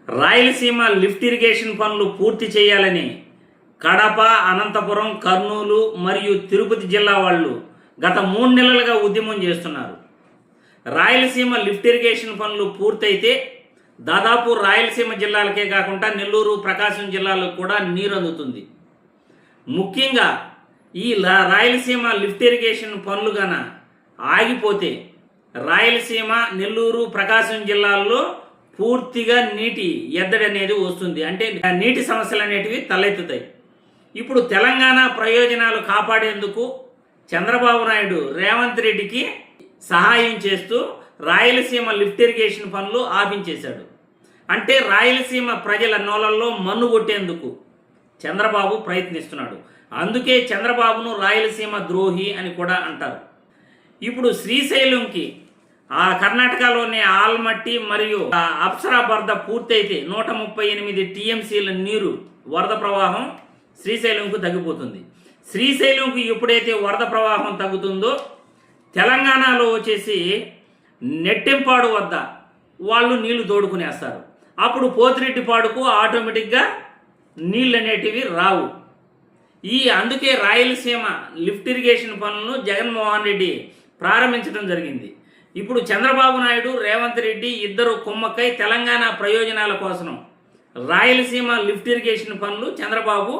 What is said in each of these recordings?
Rayalaseema lift irrigation పనులు పూర్తి చేయాలని కడప, అనంతపురం, కర్నూలు మరియు తిరుపతి జిల్లా వాళ్ళు గత 3 నెలలుగా ఉద్యమం చేస్తున్నారు. రాయలసీమ లిఫ్ట్ ఇరిగేషన్ పనులు పూర్తయితే దాదాపు రాయలసీమ జిల్లాలకే కాకుండా నెల్లూరు, ప్రకాశం జిల్లాలకు కూడా నీరు అందుతుంది. ముఖ్యంగా ఈ రాయలసీమ లిఫ్ట్ ఇరిగేషన్ పనులు గాన ఆగిపోతే రాయలసీమ, నెల్లూరు, ప్రకాశం జిల్లాల్లో పూర్తిగా నీటి ఎద్దడి అనేది వస్తుంది. అంటే నీటి సమస్యలు అనేటివి తలెత్తుతాయి. ఇప్పుడు తెలంగాణ ప్రయోజనాలు కాపాడేందుకు చంద్రబాబు నాయుడు రేవంత్ రెడ్డికి సహాయం చేస్తూ రాయలసీమ లిఫ్ట్ ఇరిగేషన్ పనులు ఆపించేశాడు. అంటే రాయలసీమ ప్రజల నోళ్ళల్లో మన్ను కొట్టేందుకు చంద్రబాబు ప్రయత్నిస్తున్నాడు. అందుకే చంద్రబాబును రాయలసీమ ద్రోహి అని కూడా అంటారు. ఇప్పుడు శ్రీశైలంకి కర్ణాటకలోని ఆల్మట్టి మరియు అప్సరా వరద పూర్తయితే 138 టీఎంసీల నీరు వరద ప్రవాహం శ్రీశైలంకు తగ్గిపోతుంది. శ్రీశైలంకు ఎప్పుడైతే వరద ప్రవాహం తగ్గుతుందో తెలంగాణలో వచ్చేసి నెట్టెంపాడు వద్ద వాళ్ళు నీళ్లు తోడుకునేస్తారు. అప్పుడు పోతిరెడ్డిపాడుకు ఆటోమేటిక్గా నీళ్ళు అనేటివి రావు. అందుకే రాయలసీమ లిఫ్ట్ ఇరిగేషన్ పనులను జగన్మోహన్ రెడ్డి ప్రారంభించడం జరిగింది. ఇప్పుడు చంద్రబాబు నాయుడు, రేవంత్ రెడ్డి ఇద్దరు కుమ్మక్కై తెలంగాణ ప్రయోజనాల కోసం రాయలసీమ లిఫ్ట్ ఇరిగేషన్ పనులు చంద్రబాబు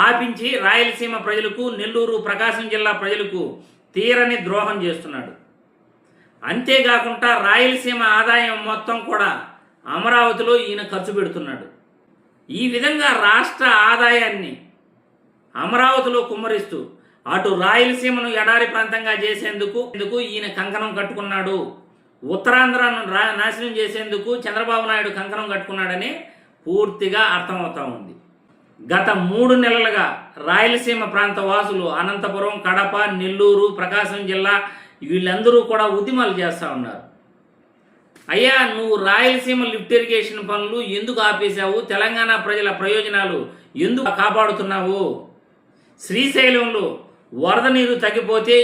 ఆపించి రాయలసీమ ప్రజలకు, నెల్లూరు, ప్రకాశం జిల్లా ప్రజలకు తీరని ద్రోహం చేస్తున్నాడు. అంతేకాకుండా రాయలసీమ ఆదాయం మొత్తం కూడా అమరావతిలో ఈయన ఖర్చు పెడుతున్నాడు. ఈ విధంగా రాష్ట్ర ఆదాయాన్ని అమరావతిలో కుమ్మరిస్తూ అటు రాయలసీమను ఎడారి ప్రాంతంగా చేసేందుకు ఈయన కంకణం కట్టుకున్నాడు. ఉత్తరాంధ్రను నాశనం చేసేందుకు చంద్రబాబు నాయుడు కంకణం కట్టుకున్నాడని పూర్తిగా అర్థమవుతా ఉంది. గత 3 నెలలుగా రాయలసీమ ప్రాంత వాసులు అనంతపురం, కడప, నెల్లూరు, ప్రకాశం జిల్లా వీళ్ళందరూ కూడా ఉద్యమాలు చేస్తూ ఉన్నారు. అయ్యా, నువ్వు రాయలసీమ లిఫ్ట్ ఇరిగేషన్ పనులు ఎందుకు ఆపేశావు? తెలంగాణ ప్రజల ప్రయోజనాలు ఎందుకు కాపాడుతున్నావు? శ్రీశైలంలో వరద నీరు తగ్గిపోతే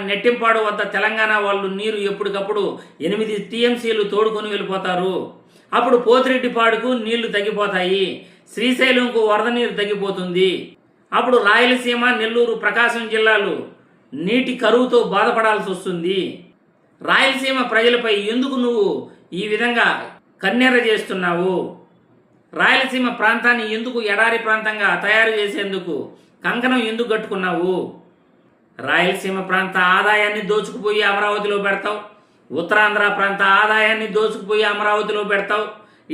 నెట్టింపాడు వద్ద తెలంగాణ వాళ్ళు నీరు ఎప్పటికప్పుడు 8 టీఎంసీలు తోడుకొని వెళ్ళిపోతారు. అప్పుడు పోతిరెడ్డిపాడుకు నీళ్లు తగ్గిపోతాయి. శ్రీశైలంకు వరద నీరు తగ్గిపోతుంది. అప్పుడు రాయలసీమ, నెల్లూరు, ప్రకాశం జిల్లాలు నీటి కరువుతో బాధపడాల్సి వస్తుంది. రాయలసీమ ప్రజలపై ఎందుకు నువ్వు ఈ విధంగా కన్నెర్ర చేస్తున్నావు? రాయలసీమ ప్రాంతాన్ని ఎందుకు ఎడారి ప్రాంతంగా తయారు చేసేందుకు కంకణం ఎందుకు కట్టుకున్నావు? రాయలసీమ ప్రాంత ఆదాయాన్ని దోచుకుపోయి అమరావతిలో పెడతావు. ఉత్తరాంధ్ర ప్రాంత ఆదాయాన్ని దోచుకుపోయి అమరావతిలో పెడతావు.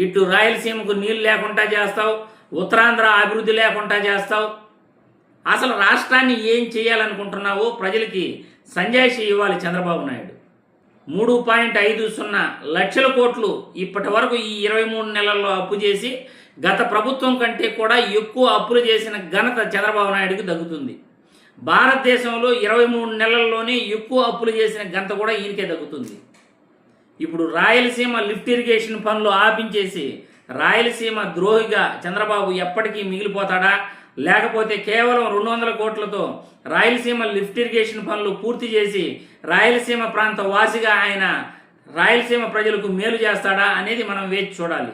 ఇటు రాయలసీమకు నీళ్ళు లేకుండా చేస్తావు, ఉత్తరాంధ్ర అభివృద్ధి లేకుండా చేస్తావు. అసలు రాష్ట్రాన్ని ఏం చేయాలనుకుంటున్నావో ప్రజలకి సంజాయిషి ఇవ్వాలి చంద్రబాబు నాయుడు. 3.50 లక్షల కోట్లు ఇప్పటి వరకు ఈ 23 నెలల్లో అప్పు చేసి గత ప్రభుత్వం కంటే కూడా ఎక్కువ అప్పులు చేసిన ఘనత చంద్రబాబు నాయుడుకి దక్కుతుంది. భారతదేశంలో 23 నెలల్లోనే ఎక్కువ అప్పులు చేసిన ఘనత కూడా ఈయనకే దక్కుతుంది. ఇప్పుడు రాయలసీమ లిఫ్ట్ ఇరిగేషన్ పనులు ఆపించేసి రాయలసీమ ద్రోహిగా చంద్రబాబు ఎప్పటికీ మిగిలిపోతాడా? లేకపోతే కేవలం 200 కోట్లతో రాయలసీమ లిఫ్ట్ ఇరిగేషన్ పనులు పూర్తి చేసి రాయలసీమ ప్రాంత వాసిగా ఆయన రాయలసీమ ప్రజలకు మేలు చేస్తాడా అనేది మనం వేచి చూడాలి.